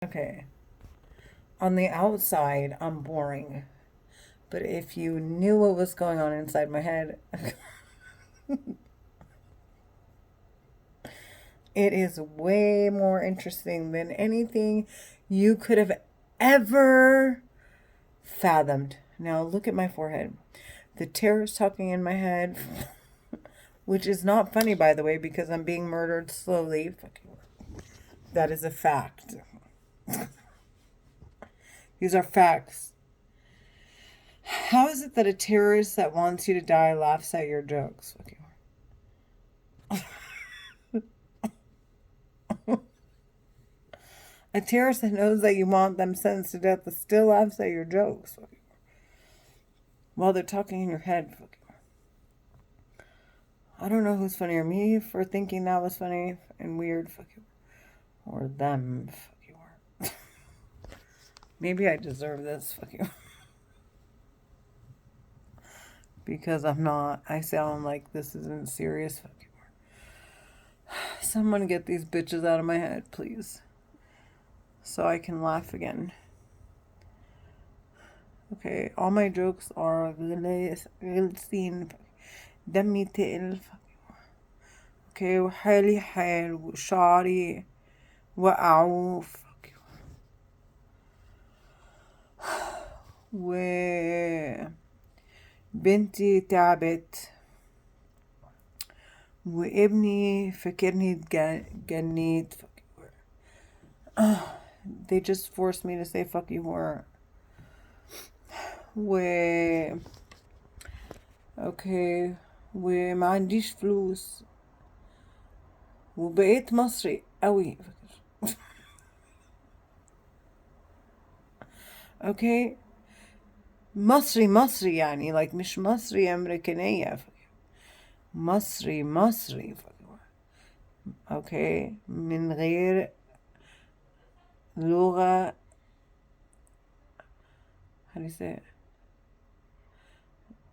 Okay. On the outside, I'm boring. But if you knew what was going on inside my head, it is way more interesting than anything you could have ever fathomed. Now look at my forehead. The terror's talking in my head, which is not funny, by the way, because I'm being murdered slowly. That is a fact. These are facts. How is it that a terrorist that wants you to die laughs at your jokes? A terrorist that knows that you want them sentenced to death but still laughs at your jokes while they're talking in your head. I don't know who's funnier, me for thinking that was funny and weird, or them. Maybe I deserve this. Because I'm not. I sound like this isn't serious. Someone get these bitches out of my head, please, so I can laugh again. Okay, all my jokes are غلسين. دمي تقل. Okay, وحالي حال وشعري وقعوا. وبنتي تعبت وابني فكرني جنيت. They just forced me to say fuck you more. اوكي وما عنديش فلوس وبقيت مصري قوي. اوكي مصري يعني like مش مصري أمريكانية. مصري. اوكي من غير لغة. how do you say it?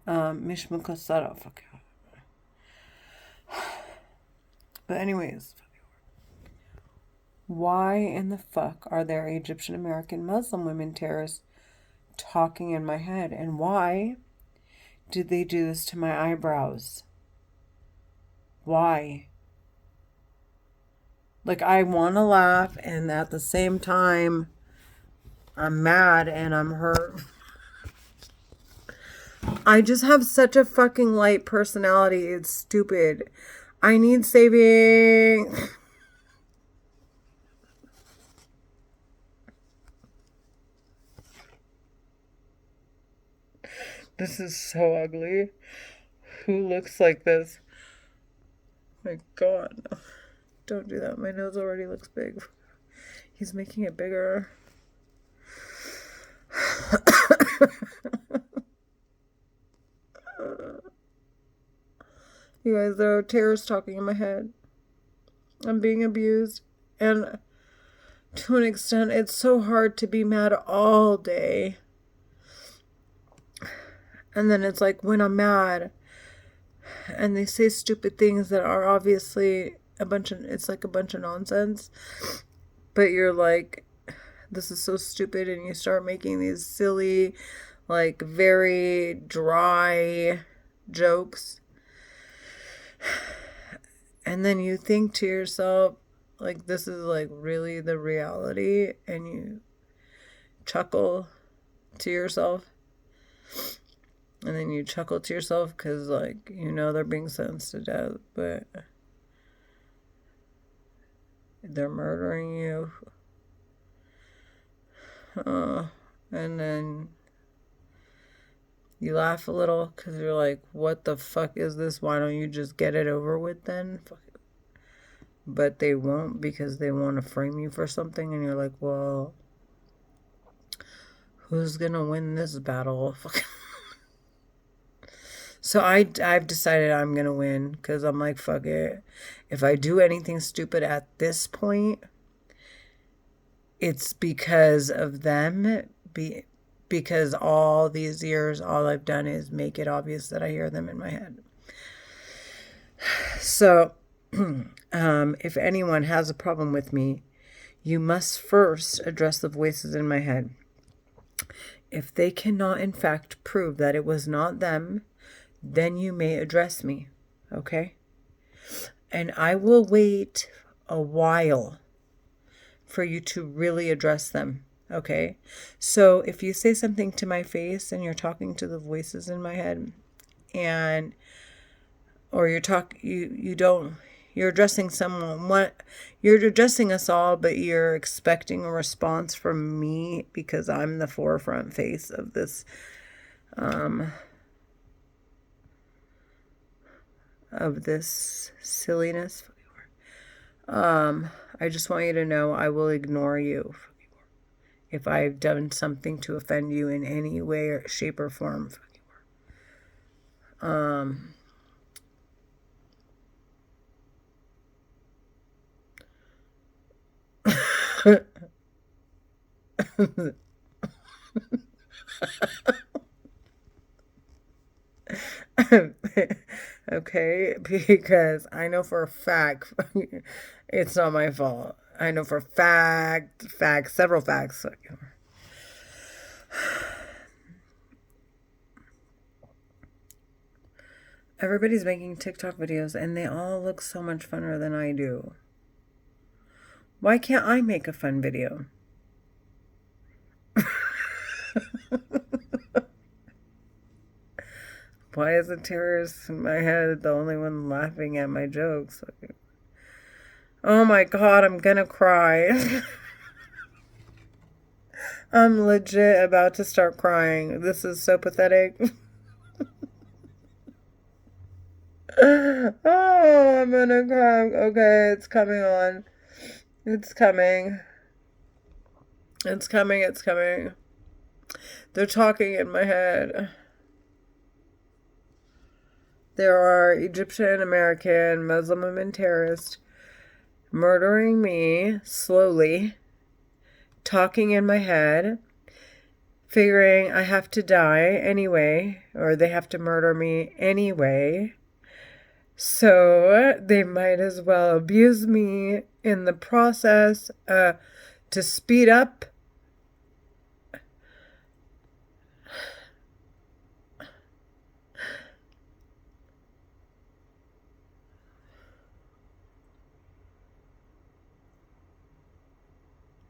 مش مكسرة. But anyways, why in the fuck are there Egyptian American Muslim women terrorists talking in my head? And why did they do this to my eyebrows? Why? Like, I want to laugh, and at the same time, I'm mad and I'm hurt. I just have such a fucking light personality. It's stupid. I need saving. This is so ugly. Who looks like this? My God. No. Don't do that. My nose already looks big. He's making it bigger. You guys, there are terrorists talking in my head. I'm being abused. And to an extent, it's so hard to be mad all day. And then it's like when I'm mad and they say stupid things that are obviously it's like a bunch of nonsense. But you're like, this is so stupid. And you start making these silly, like very dry jokes. And then you think to yourself, like, this is like really the reality. And you chuckle to yourself. And then you chuckle to yourself because, like, you know they're being sentenced to death, but they're murdering you. And then you laugh a little because you're like, what the fuck is this? Why don't you just get it over with then? But they won't because they want to frame you for something. And you're like, well, who's going to win this battle? So I've decided I'm going to win because I'm like, fuck it. If I do anything stupid at this point, it's because of them. Because all these years, all I've done is make it obvious that I hear them in my head. So if anyone has a problem with me, You must first address the voices in my head. If they cannot, in fact, prove that it was not them, then you may address me, okay? And I will wait a while for you to really address them, okay? So if you say something to my face and you're talking to the voices in my head, and or you're addressing someone, you're addressing us all, but you're expecting a response from me because I'm the forefront face of this silliness. I just want you to know I will ignore you if I've done something to offend you in any way or shape or form. Okay, because I know for a fact it's not my fault. I know for several facts. Everybody's making TikTok videos and they all look so much funner than I do. Why can't I make a fun video? Why is the terrorist in my head the only one laughing at my jokes? Oh my God, I'm gonna cry. I'm legit about to start crying. This is so pathetic. Oh, I'm gonna cry. Okay, it's coming on. It's coming. It's coming. It's coming. They're talking in my head. There are Egyptian American Muslim women terrorists murdering me slowly, talking in my head, figuring I have to die anyway, or they have to murder me anyway. So they might as well abuse me in the process to speed up.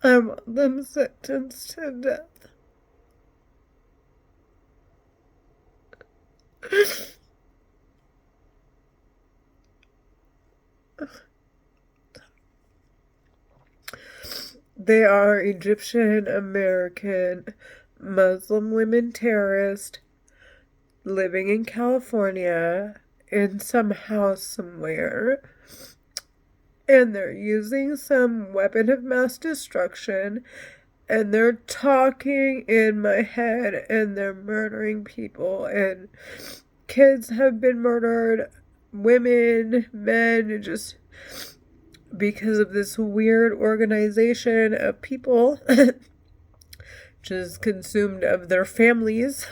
I want them sentenced to death. They are Egyptian American Muslim women terrorists living in California in some house somewhere. And they're using some weapon of mass destruction. And they're talking in my head. And they're murdering people. And kids have been murdered. Women, men, just because of this weird organization of people just consumed of their families.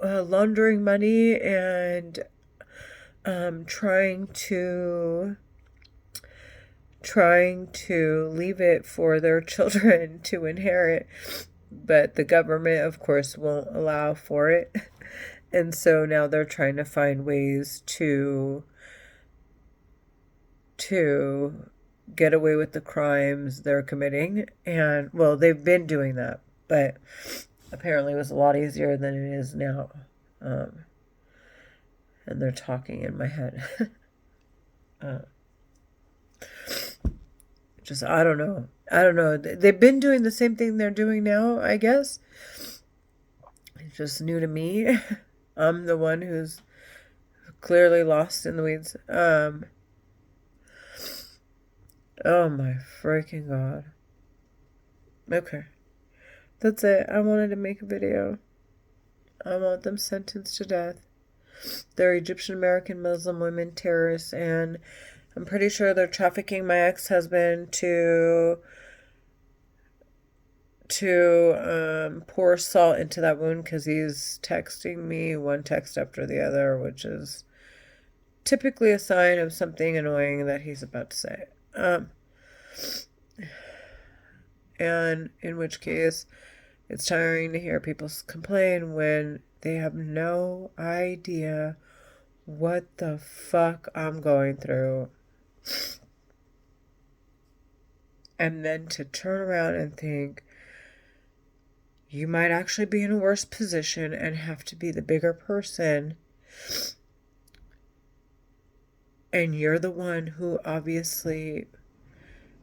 Laundering money and trying to leave it for their children to inherit, but the government of course won't allow for it. And so now they're trying to find ways to get away with the crimes they're committing. And well, they've been doing that, but apparently it was a lot easier than it is now. And they're talking in my head. Just, I don't know. They've been doing the same thing they're doing now, I guess. It's just new to me. I'm the one who's clearly lost in the weeds. Oh my freaking God. Okay. That's it. I wanted to make a video. I want them sentenced to death. They're Egyptian American Muslim women terrorists, and I'm pretty sure they're trafficking my ex-husband to pour salt into that wound because he's texting me one text after the other, which is typically a sign of something annoying that he's about to say. And in which case, it's tiring to hear people complain when they have no idea what the fuck I'm going through. And then to turn around and think, you might actually be in a worse position and have to be the bigger person. And you're the one who obviously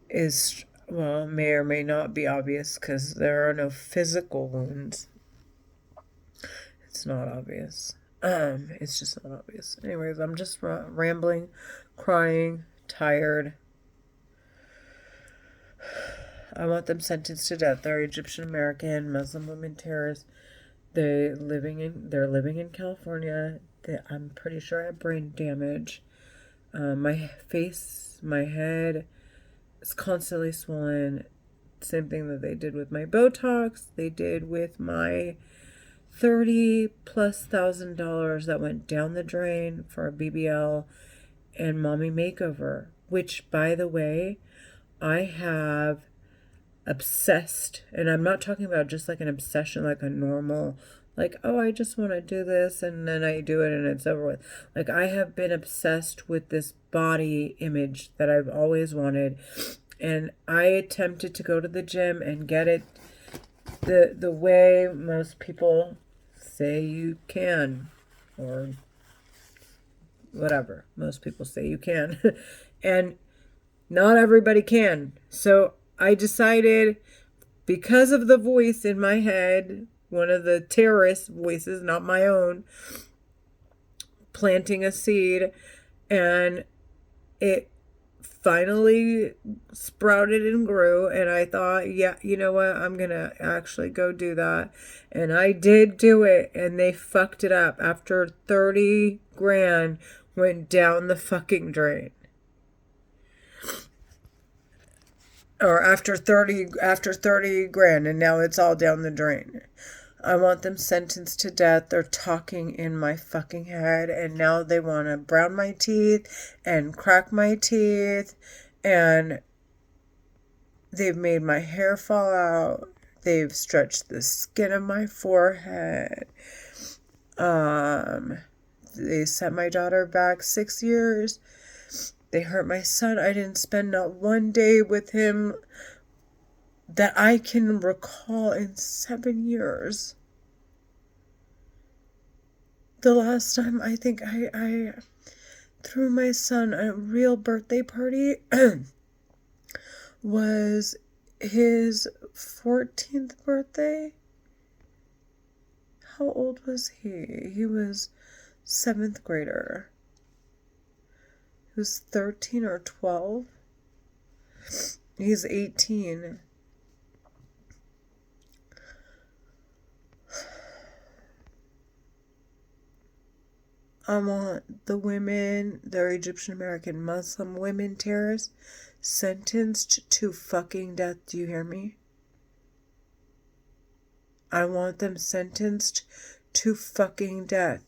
is, well, may or may not be obvious because there are no physical wounds. It's not obvious. It's just not obvious. Anyways, I'm just rambling, crying, tired. I want them sentenced to death. They're Egyptian American Muslim women terrorists. They're living in California. I'm pretty sure I have brain damage. My face, my head is constantly swollen. Same thing that they did with my Botox. They did with my $30,000+ that went down the drain for a BBL and mommy makeover. Which, by the way, I have obsessed, and I'm not talking about just like an obsession, like a normal, like, oh, I just want to do this and then I do it and it's over with. Like, I have been obsessed with this body image that I've always wanted, and I attempted to go to the gym and get it the way most people say you can, or whatever most people say you can. And not everybody can. So I decided, because of the voice in my head, one of the terrorist voices, not my own, planting a seed, and it finally sprouted and grew, and I thought, yeah, you know what, I'm gonna actually go do that. And I did do it, and they fucked it up. After 30 grand went down the fucking drain. Or after 30 grand, and now it's all down the drain. I want them sentenced to death. They're talking in my fucking head, and now they want to brown my teeth and crack my teeth, and they've made my hair fall out. They've stretched the skin of my forehead. They sent my daughter back 6 years. They hurt my son. I didn't spend not one day with him that I can recall in 7 years. The last time I think I threw my son a real birthday party was his 14th birthday. How old was he? He was 7th grader. He was 13 or 12. He's 18. I want the women, they're Egyptian American Muslim women terrorists, sentenced to fucking death. Do you hear me? I want them sentenced to fucking death.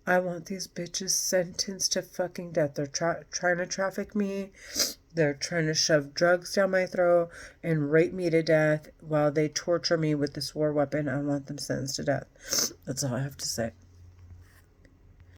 I want these bitches sentenced to fucking death. They're trying to traffic me. They're trying to shove drugs down my throat and rape me to death while they torture me with this war weapon. I want them sentenced to death. That's all I have to say.